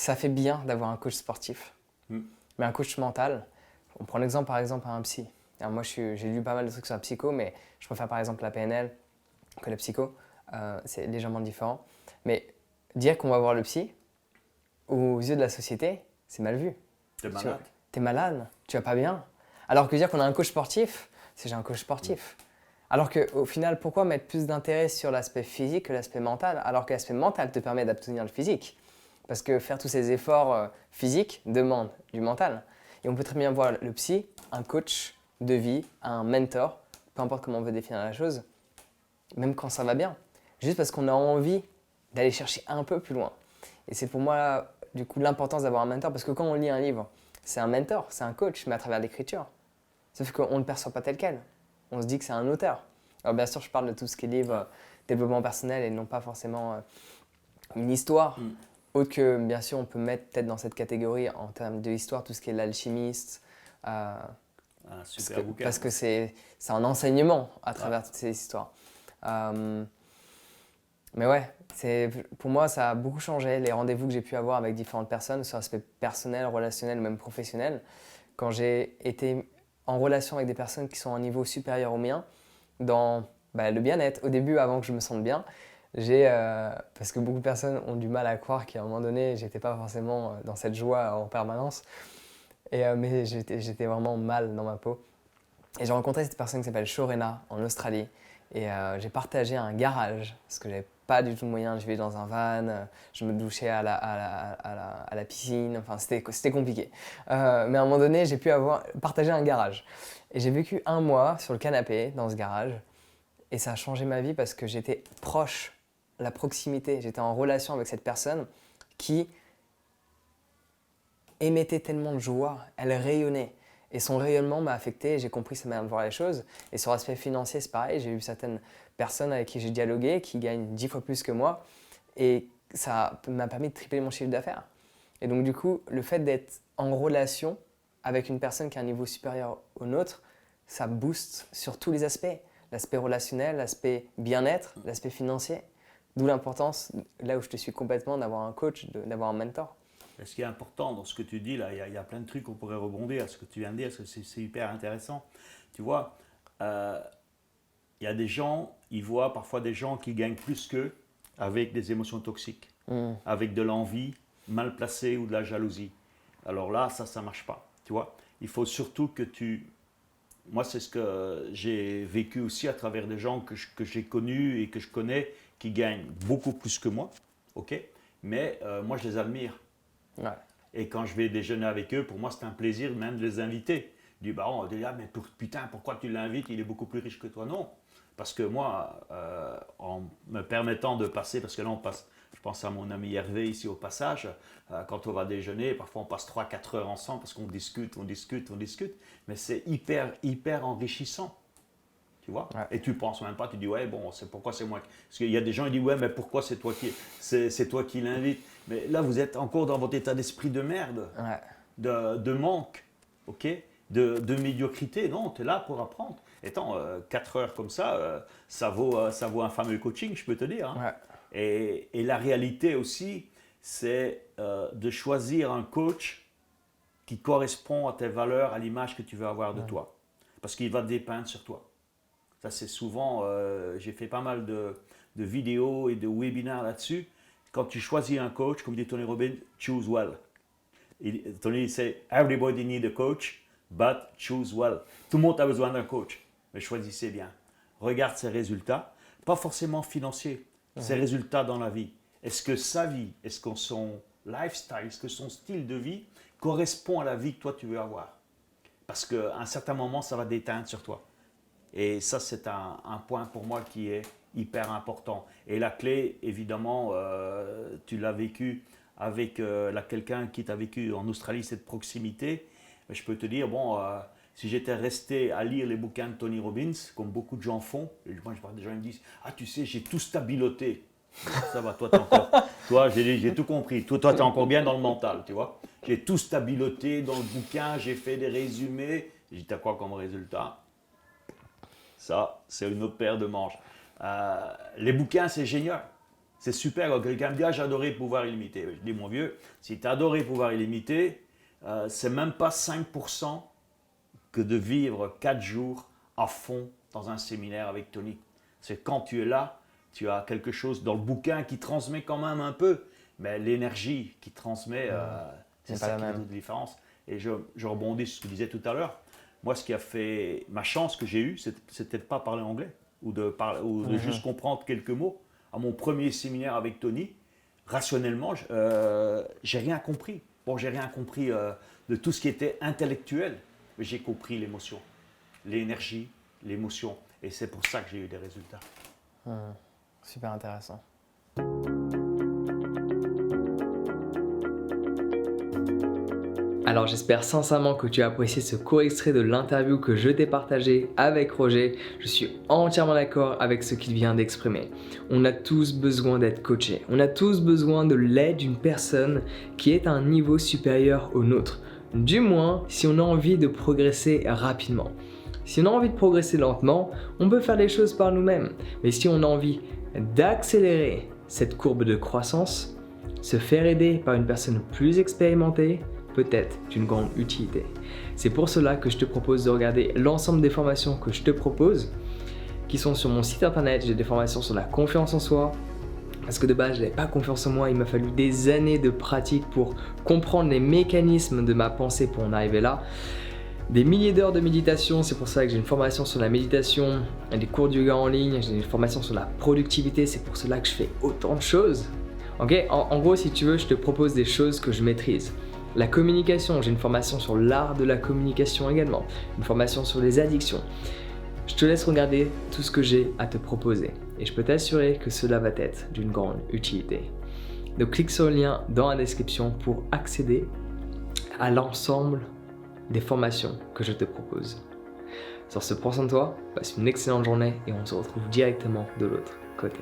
ça fait bien d'avoir un coach sportif, mais un coach mental. On prend l'exemple par exemple à un psy. Alors moi j'ai lu pas mal de trucs sur la psycho, mais je préfère par exemple la PNL que la psycho. C'est légèrement différent. Mais dire qu'on va voir le psy, aux yeux de la société, c'est mal vu. T'es malade. T'es malade, tu vas pas bien. Alors que dire qu'on a un coach sportif, c'est j'ai un coach sportif. Alors qu'au final, pourquoi mettre plus d'intérêt sur l'aspect physique que l'aspect mental, alors que l'aspect mental te permet d'obtenir le physique? Parce que faire tous ces efforts physiques demande du mental. Et on peut très bien voir le psy, un coach de vie, un mentor, peu importe comment on veut définir la chose, même quand ça va bien. Juste parce qu'on a envie d'aller chercher un peu plus loin. Et c'est pour moi, du coup, l'importance d'avoir un mentor. Parce que quand on lit un livre, c'est un mentor, c'est un coach, mais à travers l'écriture. Sauf qu'on ne le perçoit pas tel quel. On se dit que c'est un auteur. Alors bien sûr, je parle de tout ce qui est livre développement personnel et non pas forcément une histoire. Autre que, bien sûr, on peut mettre peut-être dans cette catégorie en termes de histoire tout ce qui est l'alchimiste. Un super bouquin. Parce que c'est un enseignement à travers toutes ces histoires. Mais ouais, pour moi, ça a beaucoup changé. Les rendez-vous que j'ai pu avoir avec différentes personnes, sur l'aspect personnel, relationnel, même professionnel, quand j'ai été en relation avec des personnes qui sont à un niveau supérieur au mien, dans le bien-être. Au début, avant que je me sente bien, parce que beaucoup de personnes ont du mal à croire qu'à un moment donné, j'étais pas forcément dans cette joie en permanence, mais j'étais vraiment mal dans ma peau. Et j'ai rencontré cette personne qui s'appelle Shorena en Australie. Et j'ai partagé un garage, parce que j'avais pas du tout de moyens. Je vivais dans un van, je me douchais à la piscine, enfin c'était compliqué. Mais à un moment donné, j'ai pu partager un garage. Et j'ai vécu un mois sur le canapé dans ce garage. Et ça a changé ma vie parce que j'étais proche, la proximité. J'étais en relation avec cette personne qui émettait tellement de joie, elle rayonnait. Et son rayonnement m'a affecté, j'ai compris sa manière de voir les choses. Et sur l'aspect financier, c'est pareil, j'ai eu certaines personnes avec qui j'ai dialogué qui gagnent 10 fois plus que moi. Et ça m'a permis de tripler mon chiffre d'affaires. Et donc du coup, le fait d'être en relation avec une personne qui a un niveau supérieur au nôtre, ça booste sur tous les aspects. L'aspect relationnel, l'aspect bien-être, l'aspect financier. D'où l'importance, là où je te suis complètement, d'avoir un coach, d'avoir un mentor. Et ce qui est important dans ce que tu dis là, il y a plein de trucs qu'on pourrait rebondir à ce que tu viens de dire, parce que c'est hyper intéressant. Tu vois, il y a des gens, ils voient parfois des gens qui gagnent plus qu'eux avec des émotions toxiques, avec de l'envie mal placée ou de la jalousie. Alors là, ça ne marche pas. Tu vois, il faut surtout que tu... Moi, c'est ce que j'ai vécu aussi à travers des gens que j'ai connus et que je connais qui gagnent beaucoup plus que moi, ok? Mais moi, je les admire. Ouais. Et quand je vais déjeuner avec eux, pour moi, c'est un plaisir même de les inviter. Du baron, on dit, ah, mais putain, pourquoi tu l'invites? Il est beaucoup plus riche que toi. Non. Parce que moi, en me permettant de passer, parce que là, on passe, je pense à mon ami Hervé ici au passage, quand on va déjeuner, parfois on passe 3-4 heures ensemble parce qu'on discute, on discute, on discute. Mais c'est hyper, hyper enrichissant. Tu vois? Ouais. Et tu penses même pas, tu dis ouais bon c'est pourquoi c'est moi. Parce qu'il y a des gens qui disent ouais mais pourquoi c'est toi qui l'invite. Mais là vous êtes encore dans votre état d'esprit de merde, Ouais. de manque, ok, de médiocrité. Non, tu es là pour apprendre. Étant 4 heures comme ça, ça vaut un fameux coaching, je peux te dire. Hein. Ouais. Et la réalité aussi, c'est de choisir un coach qui correspond à tes valeurs, à l'image que tu veux avoir de toi. Parce qu'il va dépeindre sur toi. Ça, c'est souvent, j'ai fait pas mal de vidéos et de webinaires là-dessus. Quand tu choisis un coach, comme dit Tony Robbins, choose well. Tony il dit, everybody need a coach, but choose well. Tout le monde a besoin d'un coach, mais choisissez bien. Regarde ses résultats, pas forcément financiers, ses résultats dans la vie. Est-ce que sa vie, est-ce que son lifestyle, est-ce que son style de vie correspond à la vie que toi tu veux avoir? Parce qu'à un certain moment, ça va déteindre sur toi. Et ça, c'est un point pour moi qui est hyper important. Et la clé, évidemment, tu l'as vécu avec quelqu'un qui t'a vécu en Australie, cette proximité. Mais je peux te dire, bon, si j'étais resté à lire les bouquins de Tony Robbins, comme beaucoup de gens font, et moi, je parle des gens qui me disent, ah, tu sais, j'ai tout stabiloté. Ça va, toi, t'es encore. Toi, j'ai tout compris. Toi, t'es encore bien dans le mental, tu vois. J'ai tout stabiloté dans le bouquin, j'ai fait des résumés. J'ai dit, t'as quoi comme résultat? Ça, c'est une autre paire de manches. Les bouquins, c'est génial. C'est super quand quelqu'un me dit « Ah, j'ai adoré pouvoir illimité ». Je dis « Mon vieux, si tu as adoré pouvoir illimité, c'est même pas 5% que de vivre 4 jours à fond dans un séminaire avec Tony. C'est quand tu es là, tu as quelque chose dans le bouquin qui transmet quand même un peu, mais l'énergie qui transmet, c'est ça qui fait toute la différence. Et je rebondis sur ce que tu disais tout à l'heure. Moi, ce qui a fait ma chance que j'ai eue, c'était de ne pas parler anglais ou de juste comprendre quelques mots. À mon premier séminaire avec Tony, rationnellement, j'ai rien compris. Bon, j'ai rien compris de tout ce qui était intellectuel, mais j'ai compris l'émotion, l'énergie, l'émotion. Et c'est pour ça que j'ai eu des résultats. Super intéressant. Alors j'espère sincèrement que tu as apprécié ce court extrait de l'interview que je t'ai partagé avec Roger. Je suis entièrement d'accord avec ce qu'il vient d'exprimer. On a tous besoin d'être coachés. On a tous besoin de l'aide d'une personne qui est à un niveau supérieur au nôtre. Du moins, si on a envie de progresser rapidement. Si on a envie de progresser lentement, on peut faire les choses par nous-mêmes. Mais si on a envie d'accélérer cette courbe de croissance, se faire aider par une personne plus expérimentée, peut-être d'une grande utilité. C'est pour cela que je te propose de regarder l'ensemble des formations que je te propose, qui sont sur mon site internet. J'ai des formations sur la confiance en soi, parce que de base, je n'avais pas confiance en moi. Il m'a fallu des années de pratique pour comprendre les mécanismes de ma pensée pour en arriver là. Des milliers d'heures de méditation, c'est pour ça que j'ai une formation sur la méditation, des cours de yoga en ligne, j'ai une formation sur la productivité, c'est pour cela que je fais autant de choses. Okay, en gros, si tu veux, je te propose des choses que je maîtrise. La communication, j'ai une formation sur l'art de la communication également, une formation sur les addictions. Je te laisse regarder tout ce que j'ai à te proposer et je peux t'assurer que cela va être d'une grande utilité. Donc clique sur le lien dans la description pour accéder à l'ensemble des formations que je te propose. Sur ce, prends soin de toi, passe une excellente journée et on se retrouve directement de l'autre côté.